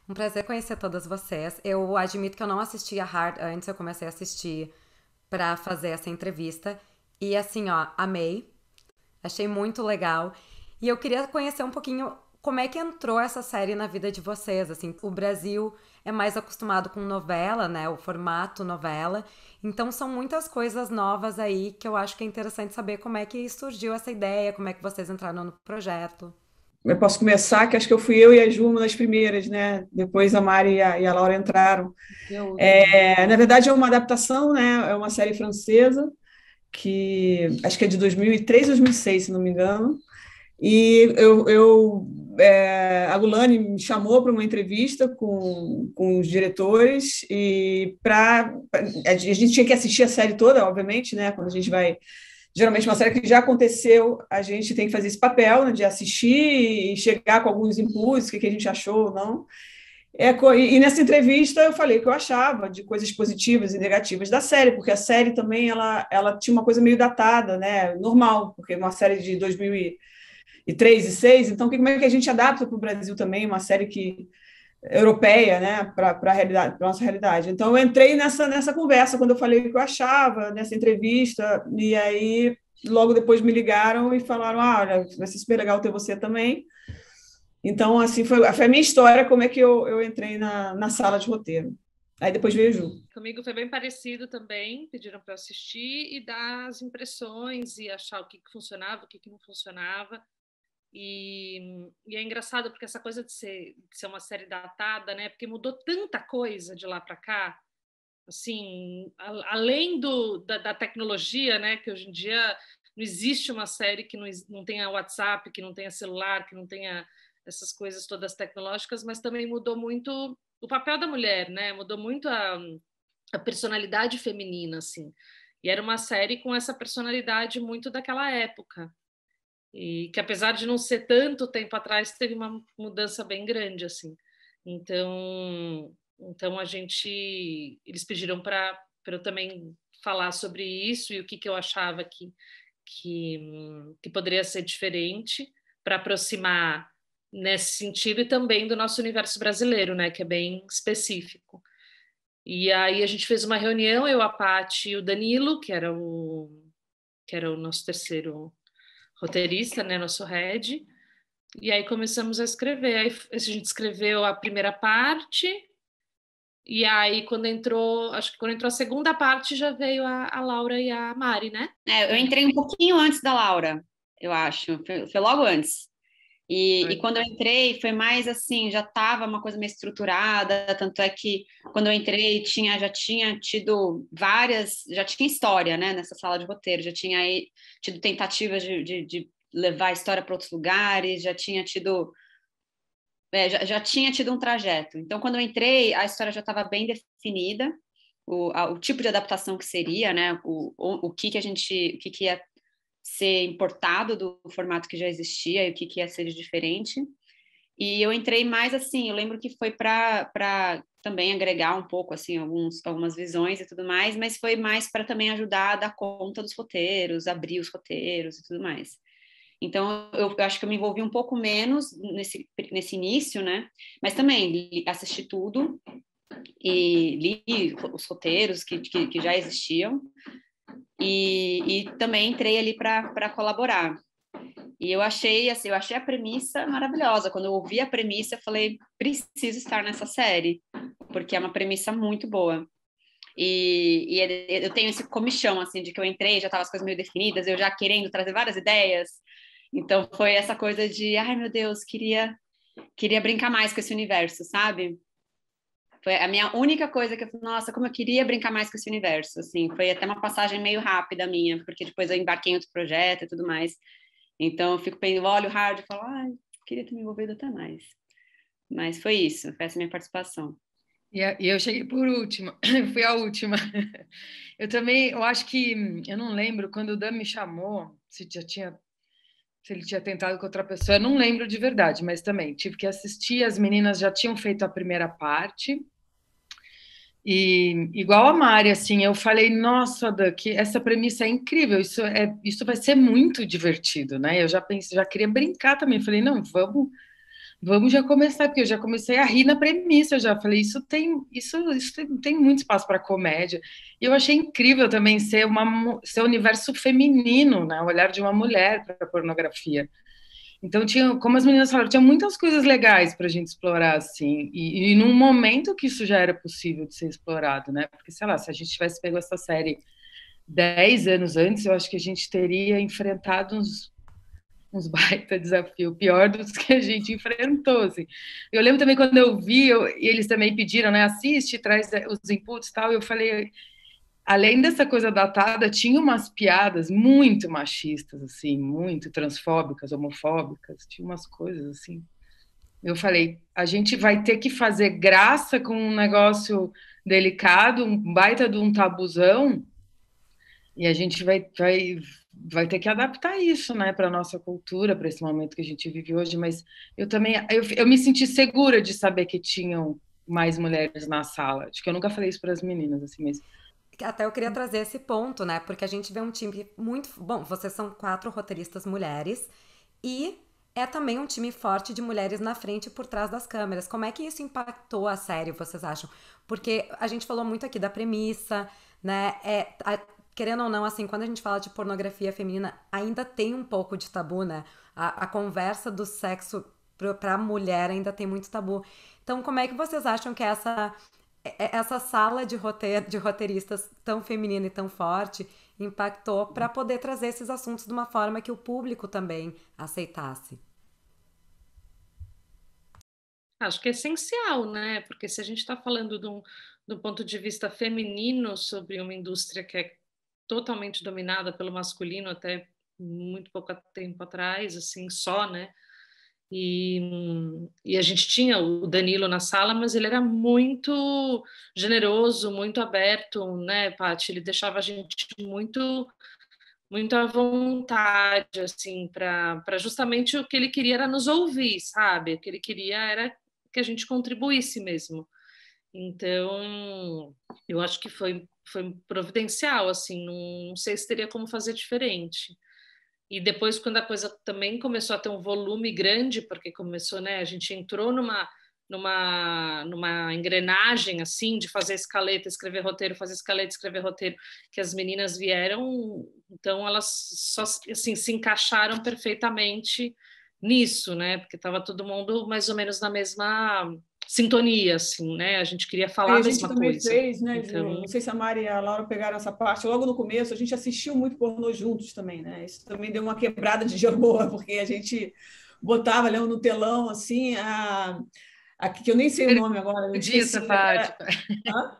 Um prazer conhecer todas vocês. Eu admito que eu não assisti a Hard antes, eu comecei a assistir pra fazer essa entrevista. E assim, ó, amei. Achei muito legal. E eu queria conhecer um pouquinho como é que entrou essa série na vida de vocês. Assim, o Brasil é mais acostumado com novela, né? O formato novela. Então são muitas coisas novas aí que eu acho que é interessante saber como é que surgiu essa ideia, como é que vocês entraram no projeto. Eu posso começar, que acho que eu fui eu e a Ju uma das primeiras, né? Depois a Mari e a Laura entraram. Eu também. Na verdade, é uma adaptação, né? É uma série francesa, que acho que é de 2003, 2006, se não me engano. E a Gulani me chamou para uma entrevista com os diretores e a gente tinha que assistir a série toda, obviamente, né? Quando a gente vai geralmente uma série que já aconteceu, a gente tem que fazer esse papel, né, de assistir e chegar com alguns impulsos, o que a gente achou ou não. E nessa entrevista eu falei o que eu achava de coisas positivas e negativas da série, porque a série também ela tinha uma coisa meio datada, né? Normal, porque é uma série de 2003 e 2006, então como é que a gente adapta para o Brasil também, uma série que europeia, né, para a realidade, para nossa realidade. Então eu entrei nessa conversa quando eu falei o que eu achava nessa entrevista e aí logo depois me ligaram e falaram, olha, vai ser super legal ter você também. Então assim foi a minha história como é que eu entrei na sala de roteiro. Aí depois veio a Ju. Comigo foi bem parecido também, pediram para eu assistir e dar as impressões e achar o que funcionava, o que não funcionava. E é engraçado porque essa coisa de ser uma série datada, né? Porque mudou tanta coisa de lá para cá, assim, além da tecnologia, né? Que hoje em dia não existe uma série que não tenha WhatsApp, que não tenha celular, que não tenha essas coisas todas tecnológicas, mas também mudou muito o papel da mulher, né? Mudou muito a personalidade feminina, assim. E era uma série com essa personalidade muito daquela época. E que apesar de não ser tanto tempo atrás, teve uma mudança bem grande, assim. Então eles pediram para eu também falar sobre isso e o que eu achava que, que poderia ser diferente para aproximar nesse sentido e também do nosso universo brasileiro, né, que é bem específico. E aí a gente fez uma reunião, eu, a Paty e o Danilo, que era o nosso terceiro roteirista, né, nosso head, e aí começamos a escrever. Aí a gente escreveu a primeira parte, e aí acho que quando entrou a segunda parte já veio a Laura e a Mari, né? Eu entrei um pouquinho antes da Laura, eu acho, foi logo antes. E quando eu entrei, foi mais assim, já estava uma coisa meio estruturada, tanto é que quando eu entrei já tinha tido já tinha história, né, nessa sala de roteiro, já tinha tido tentativas de levar a história para outros lugares, já tinha tido um trajeto. Então, quando eu entrei, a história já estava bem definida, o tipo de adaptação que seria, né, o que ia ser importado do formato que já existia e o que ia ser de diferente. E eu entrei mais assim, eu lembro que foi para também agregar um pouco assim algumas visões e tudo mais, mas foi mais para também ajudar a dar conta dos roteiros, abrir os roteiros e tudo mais. Então, eu acho que eu me envolvi um pouco menos nesse início, né? Mas também assisti tudo e li os roteiros que já existiam e também entrei ali para colaborar. E eu achei a premissa maravilhosa. Quando eu ouvi a premissa, eu falei, preciso estar nessa série, porque é uma premissa muito boa. E eu tenho esse comichão, assim, de que eu entrei, já estavam as coisas meio definidas, eu já querendo trazer várias ideias. Então foi essa coisa de, ai meu Deus, queria brincar mais com esse universo, sabe? Foi a minha única coisa que eu falei, nossa, como eu queria brincar mais com esse universo, assim. Foi até uma passagem meio rápida minha, porque depois eu embarquei em outro projeto e tudo mais. Então eu fico pensando, olho o hard e falo, ai, queria ter me envolvido até mais. Mas foi isso, foi essa minha participação. E eu cheguei por última, fui a última. Eu também, eu acho que, eu não lembro, quando o Dan me chamou, se ele tinha tentado com outra pessoa, eu não lembro de verdade, mas também tive que assistir, as meninas já tinham feito a primeira parte, e igual a Mari, assim, eu falei, nossa, Dan, que essa premissa é incrível, isso vai ser muito divertido, né? Eu já pensei, já queria brincar também, falei, não, vamos já começar, porque eu já comecei a rir na premissa, eu já falei, isso tem muito espaço para comédia. E eu achei incrível também ser o universo feminino, né? O olhar de uma mulher para a pornografia. Então, tinha, como as meninas falaram, tinha muitas coisas legais para a gente explorar, assim, e num momento que isso já era possível de ser explorado, né? Porque, sei lá, se a gente tivesse pego essa série 10 anos antes, eu acho que a gente teria enfrentado uns baita desafio, pior dos que a gente enfrentou, assim. Eu lembro também quando eu vi, e eles também pediram, né, assiste, traz os inputs e tal, eu falei, além dessa coisa datada, tinha umas piadas muito machistas, assim, muito transfóbicas, homofóbicas, tinha umas coisas assim. Eu falei, a gente vai ter que fazer graça com um negócio delicado, um baita de um tabuzão, e a gente vai ter que adaptar isso, né, para a nossa cultura, para esse momento que a gente vive hoje. Mas eu também, eu me senti segura de saber que tinham mais mulheres na sala. Acho que eu nunca falei isso para as meninas, assim, mas Até eu queria trazer esse ponto, né? Porque a gente vê um time muito. Bom, vocês são 4 roteiristas mulheres e é também um time forte de mulheres na frente e por trás das câmeras. Como é que isso impactou a série, vocês acham? Porque a gente falou muito aqui da premissa, né? Querendo ou não, assim, quando a gente fala de pornografia feminina, ainda tem um pouco de tabu, né? A conversa do sexo pra mulher ainda tem muito tabu. Então, como é que vocês acham que essa sala de roteiristas tão feminina e tão forte impactou para poder trazer esses assuntos de uma forma que o público também aceitasse? Acho que é essencial, né? Porque se a gente está falando de um ponto de vista feminino sobre uma indústria que é totalmente dominada pelo masculino até muito pouco tempo atrás, assim, só, né? E a gente tinha o Danilo na sala, mas ele era muito generoso, muito aberto, né, Paty? Ele deixava a gente muito à vontade, assim, para justamente o que ele queria era nos ouvir, sabe? O que ele queria era que a gente contribuísse mesmo. Então, eu acho que foi providencial, assim, não sei se teria como fazer diferente. E depois, quando a coisa também começou a ter um volume grande, porque começou, né? A gente entrou numa engrenagem assim de fazer escaleta, escrever roteiro, fazer escaleta, escrever roteiro, que as meninas vieram, então elas só assim se encaixaram perfeitamente nisso, né? Porque estava todo mundo mais ou menos na mesma sintonia, assim, né? A gente queria Aí falar a a gente mesma também coisa. fez, né, Ju? Então, Não sei se a Mari e a Laura pegaram essa parte. Logo no começo, a gente assistiu muito pornô juntos também, né? Isso também deu uma quebrada de gelo boa, porque a gente botava ali no telão, assim, que eu nem sei o nome agora, eu perdi essa esqueci. parte. Hã?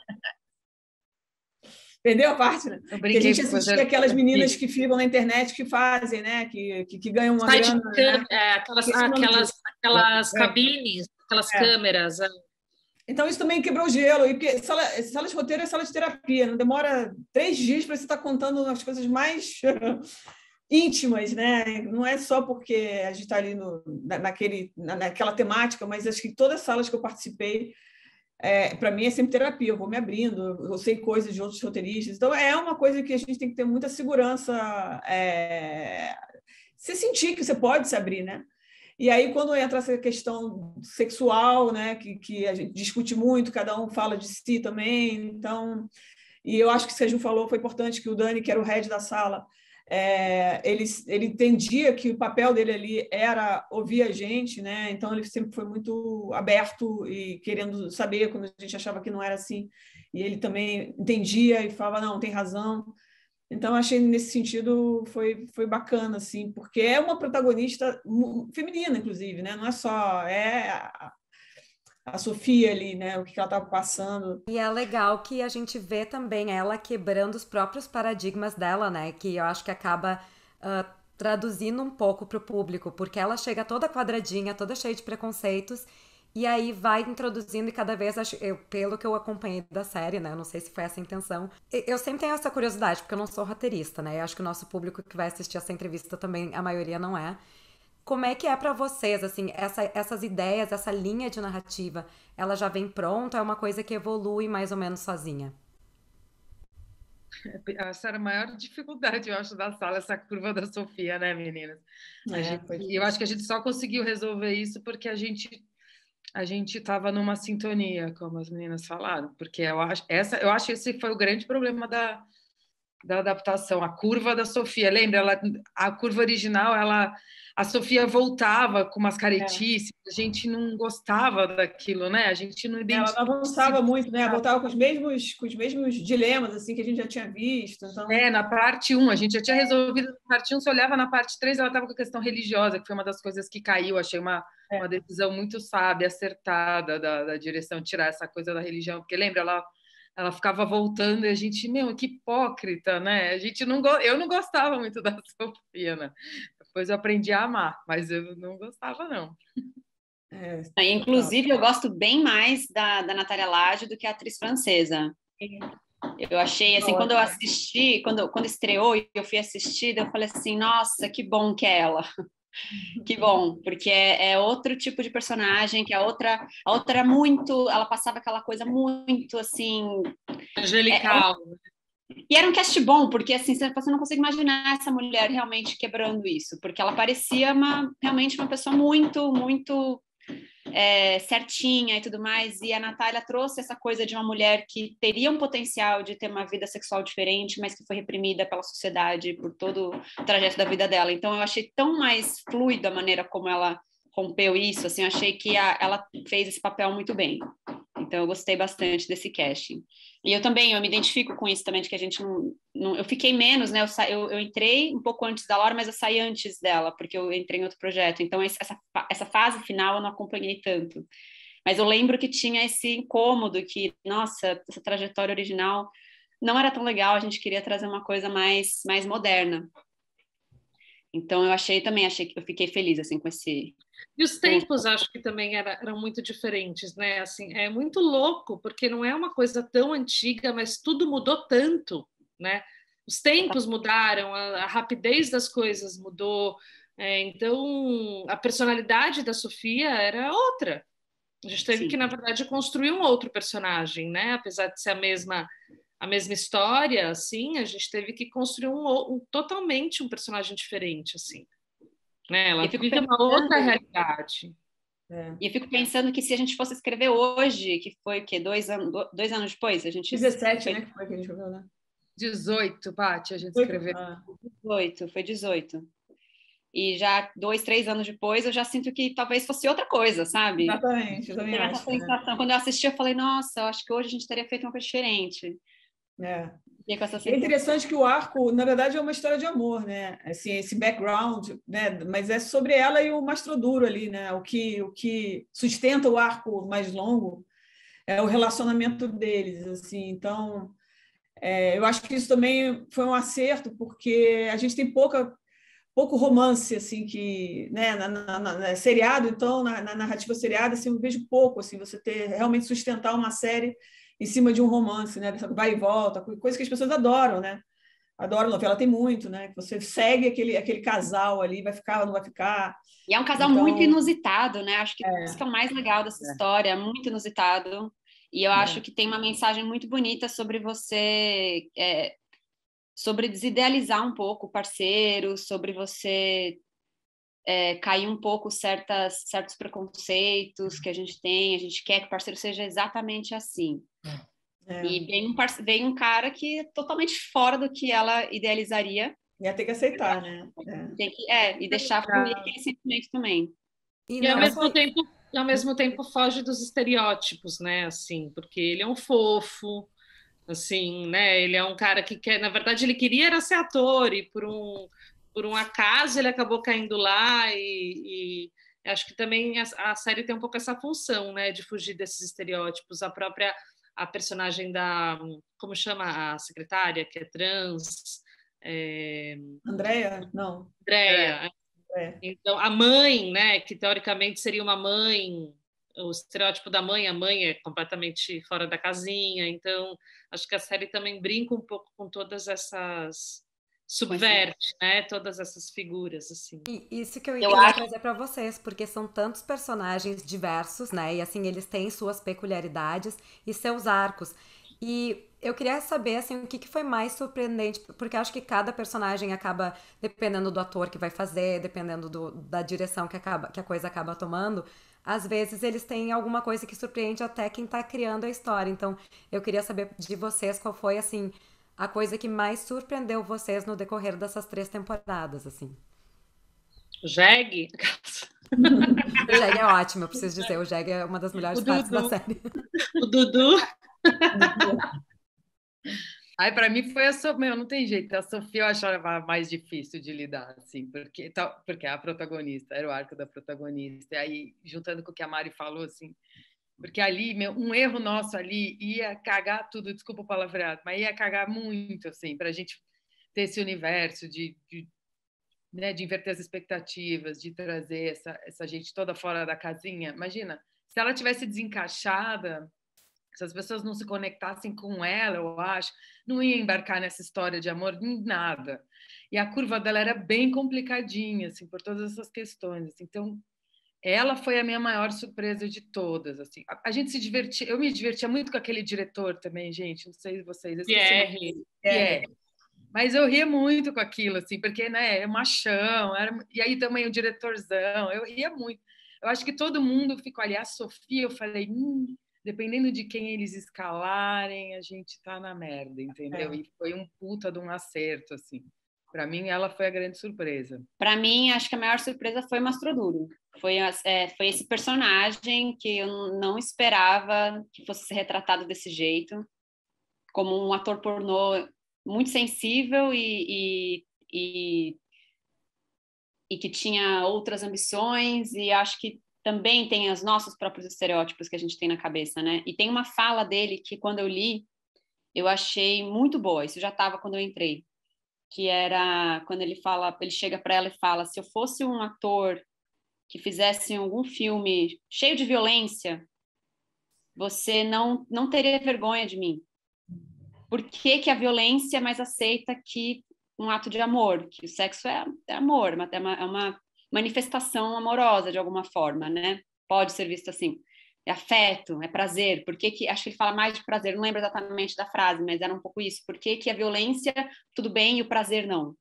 Perdeu a parte, né? Eu Que a brinquei gente com assistia você. aquelas meninas que ficam na internet que fazem, né? Que ganham uma grana, sidecam, né? aquelas, Esqueci o nome disso. aquelas É, cabines, aquelas é. câmeras. Então, isso também quebrou o gelo. E porque sala de roteiro é sala de terapia, não demora 3 dias para você estar contando as coisas mais íntimas, né? Não é só porque a gente está ali naquela temática, mas acho que todas as salas que eu participei, para mim é sempre terapia. Eu vou me abrindo, eu sei coisas de outros roteiristas. Então, é uma coisa que a gente tem que ter muita segurança, se sentir que você pode se abrir, né? E aí, quando entra essa questão sexual, né, que a gente discute muito, cada um fala de si também, então, e eu acho que o que a Ju falou foi importante, que o Dani, que era o head da sala, ele entendia que o papel dele ali era ouvir a gente, né? Então ele sempre foi muito aberto e querendo saber quando a gente achava que não era assim, e ele também entendia e falava, não, tem razão. Então, achei nesse sentido foi bacana, assim, porque é uma protagonista feminina, inclusive, né? Não é só a Sofia ali, né? O que ela estava passando. E é legal que a gente vê também ela quebrando os próprios paradigmas dela, né? Que eu acho que acaba traduzindo um pouco pro público, porque ela chega toda quadradinha, toda cheia de preconceitos, e aí vai introduzindo e cada vez, pelo que eu acompanhei da série, né? Eu não sei se foi essa a intenção. Eu sempre tenho essa curiosidade, porque eu não sou roteirista, né? Eu acho que o nosso público que vai assistir essa entrevista também, a maioria não é. Como é que é pra vocês, assim, essas ideias, essa linha de narrativa, ela já vem pronta? É uma coisa que evolui mais ou menos sozinha? Essa era a maior dificuldade, eu acho, da sala, essa curva da Sofia, né, meninas? Eu acho que a gente só conseguiu resolver isso porque a gente estava numa sintonia, como as meninas falaram, porque eu acho que esse foi o grande problema da adaptação, a curva da Sofia. Lembra? A curva original, a Sofia voltava com umas caretices, a gente não gostava daquilo, né? A gente não Ela não avançava muito, né? Voltava com os mesmos dilemas assim que a gente já tinha visto. Então... na parte 1, a gente já tinha resolvido na parte 1, você olhava na parte 3, ela estava com a questão religiosa, que foi uma das coisas que caiu. Achei uma decisão muito sábia, acertada da direção, tirar essa coisa da religião, porque lembra, ela ficava voltando e a gente, que hipócrita, né? Eu não gostava muito da Sofia, né? Depois eu aprendi a amar, mas eu não gostava, não. Inclusive, eu gosto bem mais da Natália Lage do que a atriz francesa. Eu achei, assim, quando eu assisti, quando estreou e eu fui assistir, eu falei assim, nossa, que bom que é ela. Que bom, porque é outro tipo de personagem, que a outra é muito, ela passava aquela coisa muito, assim... Angelical. E era um cast bom, porque assim, você não consegue imaginar essa mulher realmente quebrando isso, porque ela parecia realmente uma pessoa muito, muito certinha e tudo mais, e a Natália trouxe essa coisa de uma mulher que teria um potencial de ter uma vida sexual diferente, mas que foi reprimida pela sociedade por todo o trajeto da vida dela. Então eu achei tão mais fluida a maneira como ela rompeu isso, assim, eu achei que ela fez esse papel muito bem. Então eu gostei bastante desse casting. E eu me identifico com isso também, de que a gente não eu fiquei menos, né? Eu entrei um pouco antes da Laura, mas eu saí antes dela, porque eu entrei em outro projeto. Então essa fase final eu não acompanhei tanto. Mas eu lembro que tinha esse incômodo que, nossa, essa trajetória original não era tão legal, a gente queria trazer uma coisa mais moderna. Então eu achei que eu fiquei feliz assim com esse. E os tempos acho que também eram muito diferentes, né? Assim, é muito louco porque não é uma coisa tão antiga, mas tudo mudou tanto, né? Os tempos mudaram, a rapidez das coisas mudou. Então a personalidade da Sofia era outra. A gente teve que, na verdade, construir um outro personagem, né? Apesar de ser a mesma história, assim, a gente teve que construir totalmente um personagem diferente, assim. Né? Ela vive uma outra realidade. E eu fico pensando que se a gente fosse escrever hoje, que foi o quê? 2 anos depois, a gente... 17, né? Que foi que a gente escreveu, né? 18, Paty, a gente escreveu. 18. E já 2, 3 anos depois, eu já sinto que talvez fosse outra coisa, sabe? Exatamente, eu também acho. Essa sensação. Quando eu assisti, eu falei, nossa, eu acho que hoje a gente teria feito uma coisa diferente. É interessante que o arco, na verdade, é uma história de amor, né? Assim, esse background, né? Mas é sobre ela e o Mastroduro ali, né? O que sustenta o arco mais longo é o relacionamento deles, assim. Então, eu acho que isso também foi um acerto, porque a gente tem pouco romance, assim, que, né? Na seriado, então, na narrativa seriada, assim, eu vejo pouco, assim, você realmente sustentar uma série em cima de um romance, né? Vai e volta, coisa que as pessoas adoram, né? Adoram novela, tem muito, né? Que você segue aquele casal ali, vai ficar ou não vai ficar. E é um casal muito inusitado, né? Acho que isso que é o mais legal dessa história, é muito inusitado. E eu acho que tem uma mensagem muito bonita sobre você, sobre desidealizar um pouco o parceiro, sobre você cair um pouco certos preconceitos que a gente tem, a gente quer que o parceiro seja exatamente assim. E vem um cara que é totalmente fora do que ela idealizaria. Ia ter que aceitar, né? E deixar fluir aquele sentimento também. E ao mesmo tempo foge dos estereótipos, né? Assim, porque ele é um fofo, assim, né? Ele é um cara que quer, na verdade, ele queria era ser ator e por um acaso ele acabou caindo lá e acho que também a série tem um pouco essa função, né, de fugir desses estereótipos. A personagem como chama a secretária, que é trans? Andréia? Não. Andréia. Então, a mãe, né, que teoricamente seria uma mãe, o estereótipo da mãe, a mãe é completamente fora da casinha, então acho que a série também brinca um pouco com todas essas... subverte, né, todas essas figuras, assim. E isso que eu ia trazer para vocês, porque são tantos personagens diversos, né, e assim, eles têm suas peculiaridades e seus arcos. E eu queria saber, assim, o que foi mais surpreendente, porque eu acho que cada personagem acaba, dependendo do ator que vai fazer, dependendo da direção que a coisa acaba tomando, às vezes eles têm alguma coisa que surpreende até quem tá criando a história. Então, eu queria saber de vocês qual foi, assim, a coisa que mais surpreendeu vocês no decorrer dessas 3 temporadas, assim. Jeg? O Jeg é ótimo, eu preciso dizer, o Jeg é uma das melhores partes da série. O Dudu. Aí, para mim, foi Meu, não tem jeito. A Sofia eu achava mais difícil de lidar, assim, porque a protagonista, era o arco da protagonista. E aí, juntando com o que a Mari falou, assim, porque ali, um erro nosso ali ia cagar tudo, desculpa o palavreado, mas ia cagar muito, assim, para a gente ter esse universo né, de inverter as expectativas, de trazer essa gente toda fora da casinha. Imagina, se ela tivesse desencaixada, se as pessoas não se conectassem com ela, eu acho, não ia embarcar nessa história de amor em nada. E a curva dela era bem complicadinha, assim, por todas essas questões. Assim. Então, ela foi a minha maior surpresa de todas. Assim. A gente se divertia, eu me divertia muito com aquele diretor também, gente, não sei vocês, eu esqueci o nome. Pierre. Mas eu ria muito com aquilo, assim, porque, né, é machão, e aí também o diretorzão, eu ria muito. Eu acho que todo mundo ficou ali. A Sofia, eu falei, dependendo de quem eles escalarem, a gente tá na merda, entendeu? E foi um puta de um acerto, assim. Para mim, ela foi a grande surpresa. Para mim, acho que a maior surpresa foi o Mastroduro. Foi esse personagem que eu não esperava que fosse ser retratado desse jeito, como um ator pornô muito sensível e que tinha outras ambições, e acho que também tem os nossos próprios estereótipos que a gente tem na cabeça, né? E tem uma fala dele que, quando eu li, eu achei muito boa. Isso já estava quando eu entrei. Que era quando ele chega para ela e fala: se eu fosse um ator que fizesse algum filme cheio de violência, você não teria vergonha de mim. Por que a violência é mais aceita que um ato de amor? Que o sexo é amor, é uma manifestação amorosa de alguma forma, né? Pode ser visto assim. É afeto, é prazer. Acho que ele fala mais de prazer, não lembro exatamente da frase, mas era um pouco isso. Por que a violência, tudo bem, e o prazer não?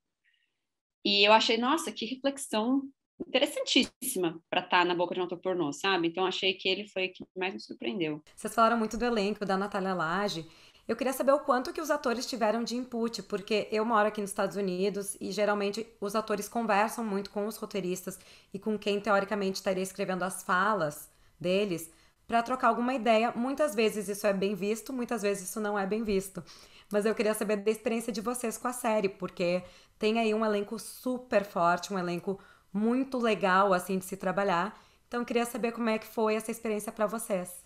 E eu achei, nossa, que reflexão interessantíssima para estar na boca de um ator pornô, sabe? Então achei que ele foi o que mais me surpreendeu. Vocês falaram muito do elenco, da Natália Lage. Eu queria saber o quanto que os atores tiveram de input, porque eu moro aqui nos Estados Unidos e geralmente os atores conversam muito com os roteiristas e com quem teoricamente estaria escrevendo as falas deles para trocar alguma ideia. Muitas vezes isso é bem visto, muitas vezes isso não é bem visto. Mas eu queria saber da experiência de vocês com a série, porque tem aí um elenco super forte, um elenco muito legal assim de se trabalhar. Então eu queria saber como é que foi essa experiência para vocês.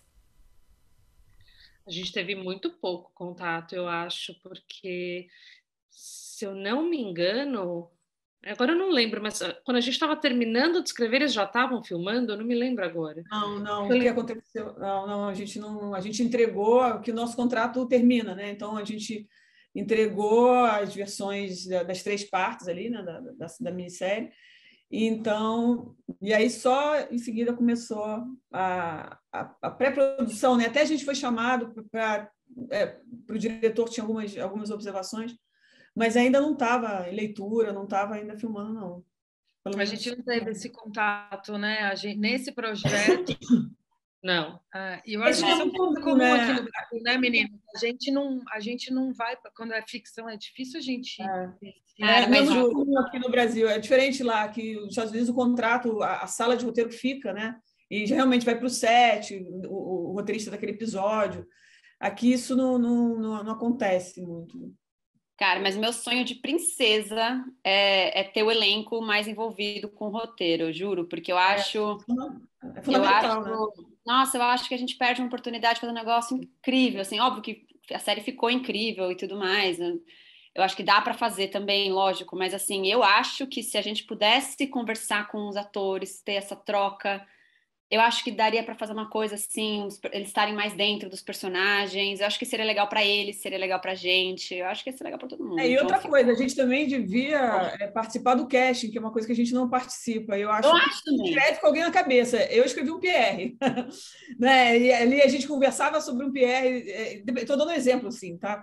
A gente teve muito pouco contato, eu acho, porque, se eu não me engano, agora eu não lembro, mas quando a gente estava terminando de escrever, eles já estavam filmando? Eu não me lembro agora. Não, o que aconteceu? Não, a gente entregou, que o nosso contrato termina, né? Então a gente entregou as versões das 3 partes ali, né, da minissérie. E aí só em seguida começou a pré-produção, né? Até a gente foi chamado para o diretor, tinha algumas observações, mas ainda não estava em leitura, não estava ainda filmando, não. A gente não teve esse contato, né? Nesse projeto. Não. E eu acho que isso é um ponto comum aqui no Brasil, né, menina? A gente não vai, quando é ficção, é difícil a gente. Mas comum aqui no Brasil. É diferente lá, que nos Estados Unidos o contrato, a sala de roteiro fica, né? E realmente vai para o set, o roteirista daquele episódio. Aqui isso não acontece muito. Cara, mas meu sonho de princesa é ter o elenco mais envolvido com o roteiro, eu juro, porque eu acho. É fundamental, né? Nossa, eu acho que a gente perde uma oportunidade de fazer um negócio incrível. Assim, óbvio que a série ficou incrível e tudo mais. Né? Eu acho que dá para fazer também, lógico, mas assim, eu acho que se a gente pudesse conversar com os atores, ter essa troca, Eu acho que daria para fazer uma coisa assim, eles estarem mais dentro dos personagens. Eu acho que seria legal para eles, seria legal para a gente. Eu acho que ia ser legal para todo mundo. E Então, outra coisa, a gente também devia participar do casting, que é uma coisa que a gente não participa. Eu acho que também. direto com alguém na cabeça. Eu escrevi um PR, né? E ali a gente conversava sobre um PR. Estou dando um exemplo, assim, tá?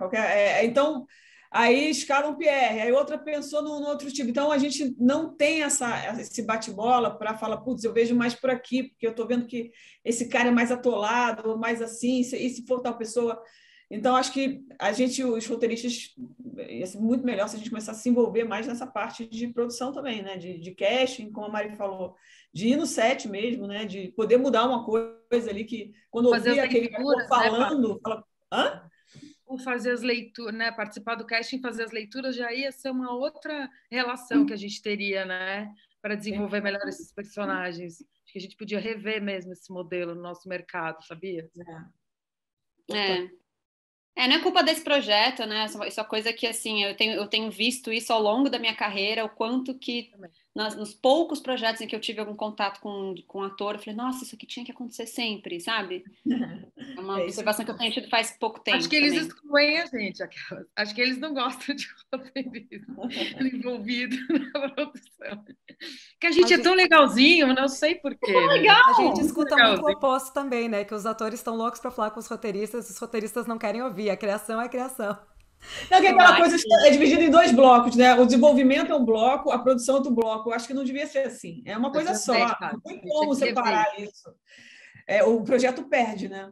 Então, aí escala um PR, aí outra pensou no outro tipo. Então, a gente não tem esse bate-bola para falar, putz, eu vejo mais por aqui, porque eu estou vendo que esse cara é mais atolado, mais assim, e se for tal pessoa. Então, acho que os roteiristas, ia ser muito melhor se a gente começasse a se envolver mais nessa parte de produção também, né? De casting, como a Mari falou, de ir no set mesmo, né? De poder mudar uma coisa ali que, quando ouvia aquele ator falando, fala, hã? Ou fazer as leituras, né? Participar do casting, fazer as leituras já ia ser uma outra relação que a gente teria, né? Para desenvolver melhor esses personagens. Acho que a gente podia rever mesmo esse modelo no nosso mercado, sabia? Não é culpa desse projeto, né? Isso é uma coisa que, assim, eu tenho visto isso ao longo da minha carreira, o quanto que nos poucos projetos em que eu tive algum contato com um ator, eu falei, nossa, isso aqui tinha que acontecer sempre, sabe? É uma observação que eu tenho tido faz pouco tempo. Acho que eles excluem a gente, aquelas. Acho que eles não gostam de roteirismo envolvido na produção. Que a gente é tão legalzinho, não sei porquê. Legal! A gente escuta muito o oposto também, né? Que os atores estão loucos para falar com os roteiristas não querem ouvir. A criação é a criação. Não, que aquela coisa é dividida em 2 blocos, né? O desenvolvimento é um bloco, a produção é outro bloco. Eu acho que não devia ser assim. É uma coisa só. Não tem como separar isso. O projeto perde, né?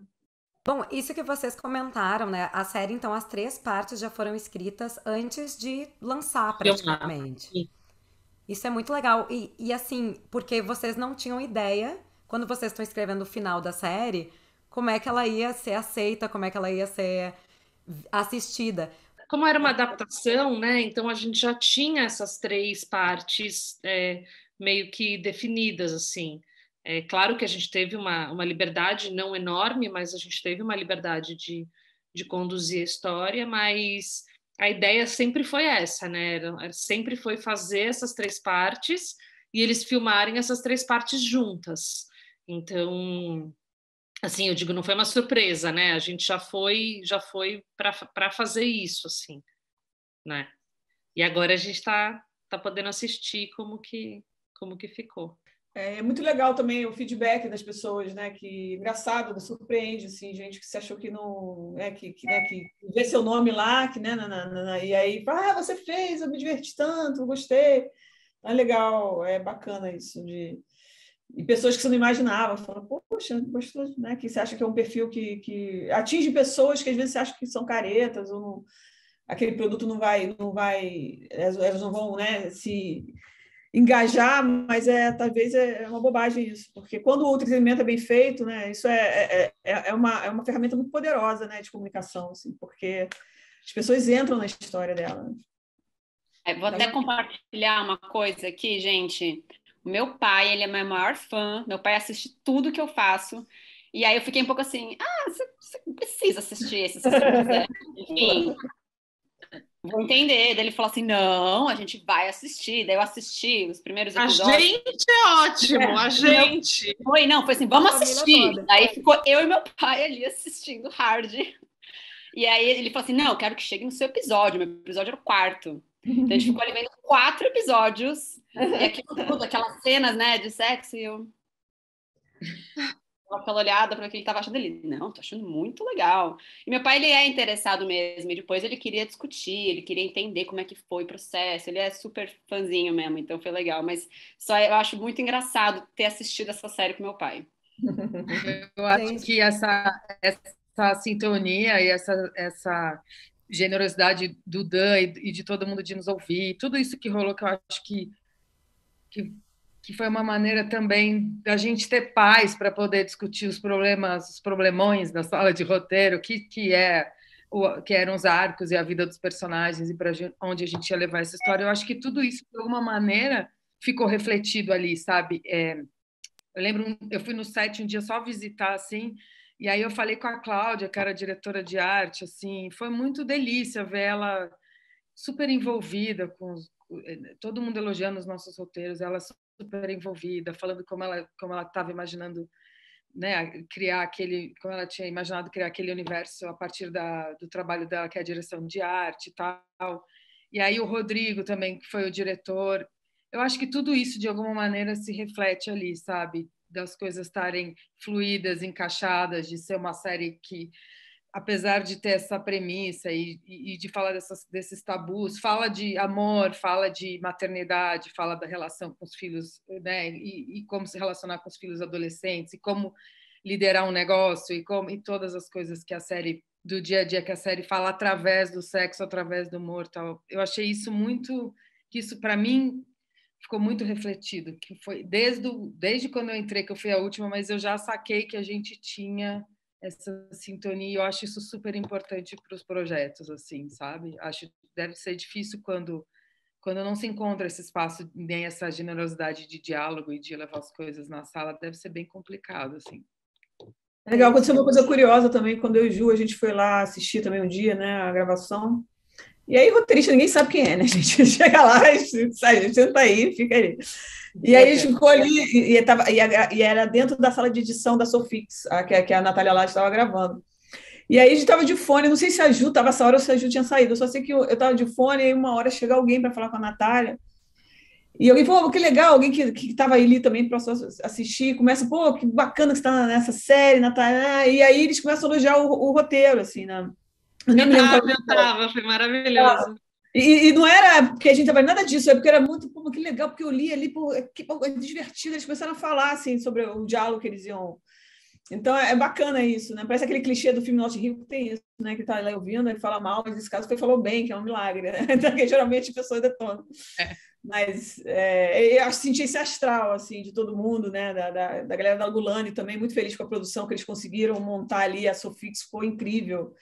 Bom, isso que vocês comentaram, né? A série, então, as 3 partes já foram escritas antes de lançar, praticamente. Isso é muito legal. E assim, porque vocês não tinham ideia, quando vocês estão escrevendo o final da série, como é que ela ia ser aceita, como é que ela ia ser assistida. Como era uma adaptação, né? Então a gente já tinha essas 3 partes meio que definidas, assim. É claro que a gente teve uma liberdade não enorme, mas a gente teve uma liberdade de conduzir a história, mas a ideia sempre foi essa, né? Sempre foi fazer essas 3 partes e eles filmarem essas 3 partes juntas. Então, assim, eu digo, não foi uma surpresa, né? A gente já foi para fazer isso, assim, né? E agora a gente está podendo assistir como que ficou. É muito legal também o feedback das pessoas, né? Que engraçado, surpreende, assim, gente que se achou que não, que vê seu nome lá, que né, e aí fala, você fez, eu me diverti tanto, gostei. É legal, é bacana isso e pessoas que você não imaginava, falam, poxa, gostou, né? Que você acha que é um perfil que atinge pessoas que às vezes você acha que são caretas ou não, aquele produto não vai, elas não vão, né? Se engajar, mas talvez é uma bobagem isso, porque quando o entretenimento é bem feito, né, isso é uma ferramenta muito poderosa, né, de comunicação, assim, porque as pessoas entram na história dela. Vou até compartilhar uma coisa aqui, gente. O meu pai, ele é meu maior fã, meu pai assiste tudo que eu faço, e aí eu fiquei um pouco assim, você precisa assistir esse, se você não quiser. Enfim, vou entender. Daí ele falou assim, não, a gente vai assistir. Daí eu assisti os primeiros episódios. A gente é ótimo, a gente. Foi assim, vamos assistir. Daí ficou eu e meu pai ali assistindo Hard. E aí ele falou assim, não, eu quero que chegue no seu episódio. Meu episódio era o 4º. Então a gente ficou ali vendo 4 episódios. E aquelas cenas, né, de sexo. E eu... aquela olhada para o que ele estava achando dele. Não, tô achando muito legal. E meu pai, ele é interessado mesmo, e depois ele queria discutir, ele queria entender como é que foi o processo, ele é super fãzinho mesmo, então foi legal, mas só eu acho muito engraçado ter assistido essa série com meu pai. Eu acho que essa sintonia e essa generosidade do Dan e de todo mundo de nos ouvir, tudo isso que rolou, que eu acho que foi uma maneira também da gente ter paz para poder discutir os problemões da sala de roteiro, que eram os arcos e a vida dos personagens e para onde a gente ia levar essa história. Eu acho que tudo isso, de alguma maneira, ficou refletido ali, sabe? Eu lembro, eu fui no set um dia só visitar, assim, e aí eu falei com a Cláudia, que era diretora de arte, assim, foi muito delícia ver ela super envolvida com todo mundo elogiando os nossos roteiros, ela super envolvida, falando como ela estava imaginando, né, como ela tinha imaginado criar aquele universo a partir do trabalho dela, que é a direção de arte e tal. E aí o Rodrigo também, que foi o diretor. Eu acho que tudo isso, de alguma maneira, se reflete ali, sabe? Das coisas estarem fluídas, encaixadas, de ser uma série que, apesar de ter essa premissa e de falar desses tabus, fala de amor, fala de maternidade, fala da relação com os filhos, né? E como se relacionar com os filhos adolescentes, e como liderar um negócio, e todas as coisas que a série, do dia a dia, que a série fala através do sexo, através do humor, tal. Eu achei isso muito, que isso para mim ficou muito refletido, que foi desde quando eu entrei, que eu fui a última, mas eu já saquei que a gente tinha essa sintonia, e eu acho isso super importante para os projetos, assim, sabe? Acho que deve ser difícil quando não se encontra esse espaço, nem essa generosidade de diálogo e de levar as coisas na sala, deve ser bem complicado, assim. É legal, aconteceu uma coisa curiosa também, quando eu e Ju, a gente foi lá assistir também um dia, né, a gravação, e aí roteirista ninguém sabe quem é, né, a gente chega lá, a gente senta aí, fica aí. E aí a gente ficou ali, e era dentro da sala de edição da Sofix, que a Natália Laje estava gravando. E aí a gente estava de fone, não sei se a Ju estava essa hora ou se a Ju tinha saído, eu só sei que eu estava de fone, e aí uma hora chega alguém para falar com a Natália, e alguém falou, que legal, alguém que estava ali também para assistir, começa, pô, que bacana que você está nessa série, Natália, e aí eles começam a elogiar o roteiro, assim, né? Eu nem me lembro Eu tava, foi maravilhoso. E não era porque a gente estava nada disso, é porque era muito, pô, que legal, porque eu li ali, pô, que divertido, eles começaram a falar, assim, sobre o diálogo que eles iam... Então, é bacana isso, né? Parece aquele clichê do filme Norte Rio que tem isso, né? Que tá lá ouvindo, ele fala mal, mas nesse caso ele falou bem, que é um milagre, né? Então, que geralmente as pessoas detonam. Mas eu senti esse astral, assim, de todo mundo, né? Da galera da Gulani também, muito feliz com a produção que eles conseguiram montar ali, a Sofix ficou incrível.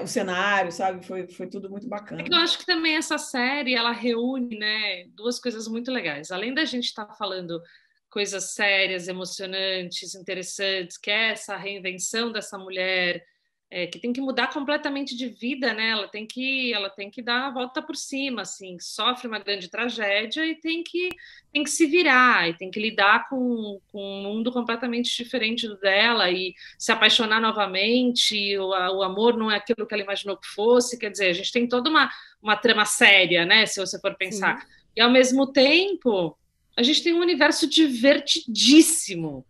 O cenário, sabe? Foi tudo muito bacana. Eu acho que também essa série, ela reúne, né, duas coisas muito legais. Além da gente estar falando coisas sérias, emocionantes, interessantes, que é essa reinvenção dessa mulher, que tem que mudar completamente de vida, né? Ela tem que dar a volta por cima, assim, sofre uma grande tragédia e tem que se virar, e tem que lidar com um mundo completamente diferente do dela e se apaixonar novamente, o amor não é aquilo que ela imaginou que fosse, quer dizer, a gente tem toda uma trama séria, né? Se você for pensar. Sim. E ao mesmo tempo, a gente tem um universo divertidíssimo,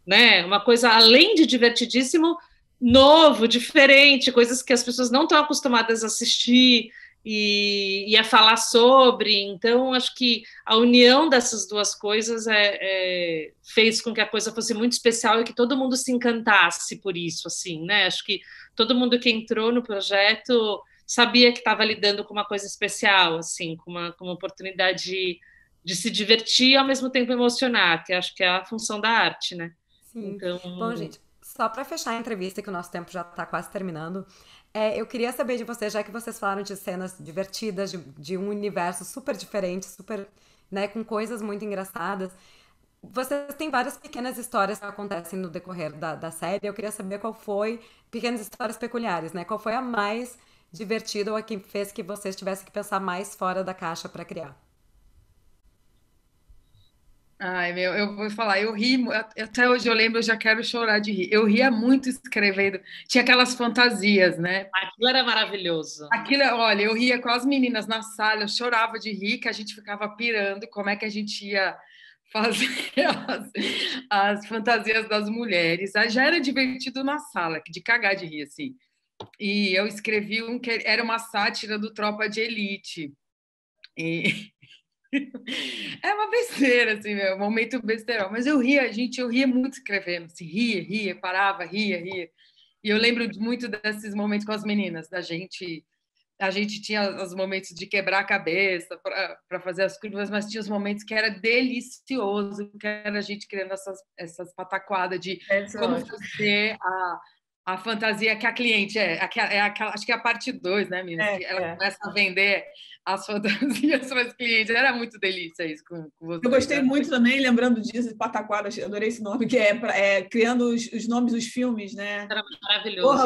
né? Uma coisa além de divertidíssimo, novo, diferente, coisas que as pessoas não estão acostumadas a assistir e a falar sobre. Então, acho que a união dessas duas coisas fez com que a coisa fosse muito especial e que todo mundo se encantasse por isso, assim, né? Acho que todo mundo que entrou no projeto sabia que estava lidando com uma coisa especial, assim, com uma oportunidade de se divertir e ao mesmo tempo emocionar, que acho que é a função da arte, né? Sim. Então... Bom, gente, só para fechar a entrevista, que o nosso tempo já está quase terminando, eu queria saber de vocês, já que vocês falaram de cenas divertidas, de um universo super diferente, super, né, com coisas muito engraçadas. Vocês têm várias pequenas histórias que acontecem no decorrer da série. Eu queria saber qual foi, pequenas histórias peculiares, né? Qual foi a mais divertida ou a que fez que vocês tivessem que pensar mais fora da caixa para criar? Ai, meu, eu vou falar, eu ri, até hoje eu lembro, eu já quero chorar de rir. Eu ria muito escrevendo, tinha aquelas fantasias, né? Aquilo era maravilhoso. Aquilo, olha, eu ria com as meninas na sala, eu chorava de rir, que a gente ficava pirando como é que a gente ia fazer as fantasias das mulheres. Aí já era divertido na sala, de cagar de rir, assim. E eu escrevi um que era uma sátira do Tropa de Elite. E... É uma besteira, assim, meu, um momento besteirão. Mas eu ria, gente, eu ria muito escrevendo. Assim, ria, parava, ria. E eu lembro muito desses momentos com as meninas, da gente. A gente tinha os momentos de quebrar a cabeça para fazer as curvas, mas tinha os momentos que era delicioso, que era a gente criando essas pataquadas de como fazer A fantasia que a cliente acho que é a parte 2, né, Minas? Que ela começa a vender as fantasias para os clientes. Era muito delícia isso com vocês. Eu gostei muito também, lembrando disso, de Pataquara, adorei esse nome, que é criando os nomes dos filmes, né? Era maravilhoso.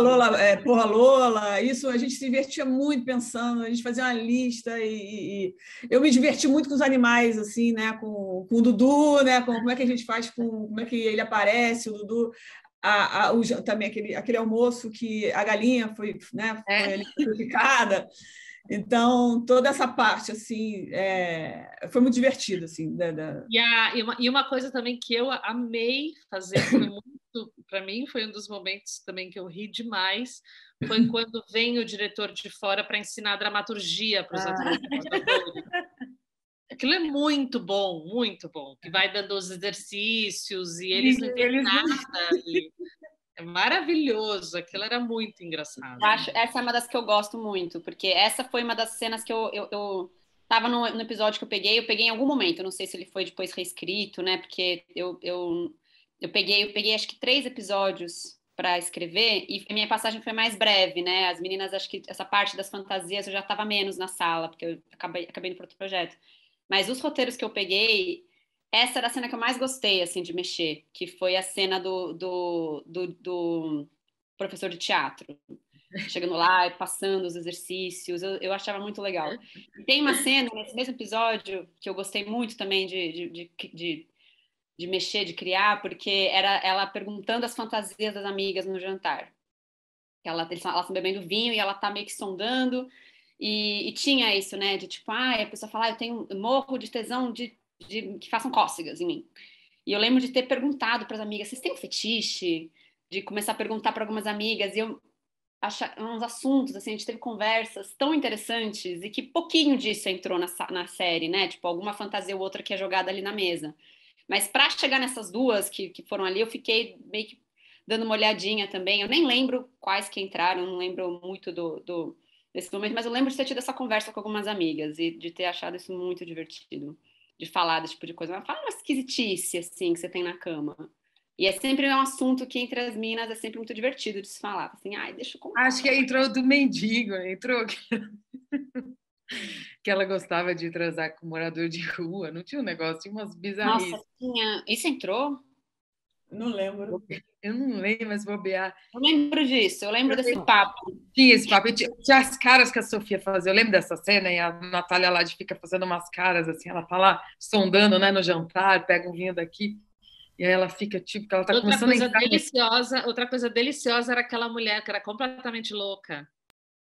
Porra Lola, isso a gente se divertia muito pensando, a gente fazia uma lista e eu me diverti muito com os animais, assim, né? Com o Dudu, né? Como é que a gente faz, como é que ele aparece, o Dudu. Também aquele almoço que a galinha foi, né, foi sacrificada. Então, toda essa parte assim, foi muito divertido. Assim, E uma coisa também que eu amei fazer, foi muito, para mim, foi um dos momentos também que eu ri demais, foi quando vem o diretor de fora para ensinar dramaturgia para os atores. Aquilo é muito bom, que vai dando os exercícios e eles não entendem nada. É maravilhoso, aquilo era muito engraçado. Essa é uma das que eu gosto muito, porque essa foi uma das cenas que eu tava no episódio que eu peguei em algum momento, eu não sei se ele foi depois reescrito, né? Porque eu peguei acho que 3 episódios para escrever e a minha passagem foi mais breve, né? As meninas, acho que essa parte das fantasias eu já estava menos na sala, porque eu acabei indo para outro projeto. Mas os roteiros que eu peguei, essa era a cena que eu mais gostei, assim, de mexer, que foi a cena do professor de teatro, chegando lá e passando os exercícios, eu achava muito legal. E tem uma cena nesse mesmo episódio que eu gostei muito também de mexer, de criar, porque era ela perguntando as fantasias das amigas no jantar. Elas estão bebendo vinho e ela tá meio que sondando, e tinha isso, né, de tipo, a pessoa fala, eu morro de tesão de que façam cócegas em mim. E eu lembro de ter perguntado para as amigas, vocês têm um fetiche? De começar a perguntar para algumas amigas, e eu achar uns assuntos, assim, a gente teve conversas tão interessantes, e que pouquinho disso entrou na série, né? Tipo, alguma fantasia ou outra que é jogada ali na mesa. Mas para chegar nessas duas que foram ali, eu fiquei meio que dando uma olhadinha também. Eu nem lembro quais que entraram, não lembro muito desse momento, mas eu lembro de ter tido essa conversa com algumas amigas e de ter achado isso muito divertido, de falar desse tipo de coisa. Mas fala uma esquisitice, assim, que você tem na cama. E é sempre um assunto que entre as minas é sempre muito divertido de se falar. Assim, deixa eu contar. Acho que entrou do mendigo, entrou que ela gostava de transar com morador de rua. Não tinha um negócio, tinha umas bizarrices. Nossa, tinha... Isso entrou? Não lembro. Eu não lembro, mas bobear. Eu lembro disso, eu lembro desse papo. Tinha esse papo. Tinha as caras que a Sofia fazia. Eu lembro dessa cena e a Natália Lade fica fazendo umas caras assim. Ela tá lá sondando, né, no jantar, pega um vinho daqui. E aí ela fica tipo que ela tá começando a entrar. Outra coisa deliciosa era aquela mulher que era completamente louca.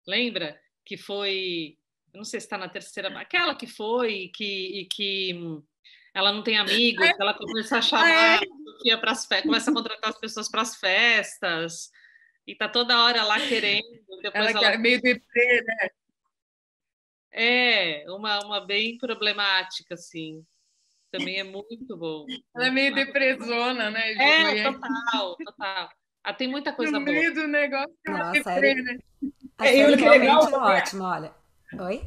Lembra? Que foi, eu não sei se está na terceira, aquela que foi e que ela não tem amigos, ela começa a chamar Sofia para as festas, começa a contratar as pessoas para as festas e tá toda hora lá querendo. Depois ela é meio deprê, né? Uma bem problemática, assim. Também é muito bom. Ela é meio depressona, né? Total. Tem muita coisa boa. No meio do negócio, ela deprê, né? A série realmente é ótima, olha. Oi?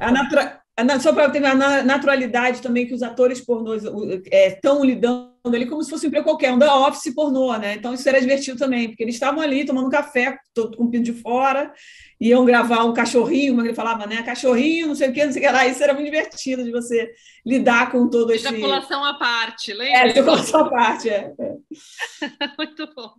Só para ter a naturalidade também que os atores pornôs estão lidando ali como se fosse um emprego qualquer, um da office pornô, né? Então isso era divertido também, porque eles estavam ali tomando um café, todo com o pinto de fora, iam gravar um cachorrinho, como ele falava, né? Cachorrinho, não sei o que lá. Isso era muito divertido de você lidar com todo esse... Ejaculação à parte, lembra? Ejaculação à parte, Muito bom.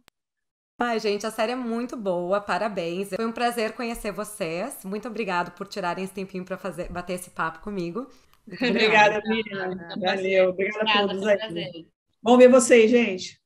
Ai, gente, a série é muito boa, parabéns. Foi um prazer conhecer vocês. Muito obrigado por tirarem esse tempinho para bater esse papo comigo. Obrigada, Miriam. Valeu. Obrigada a todos aí. Vamos ver vocês, gente.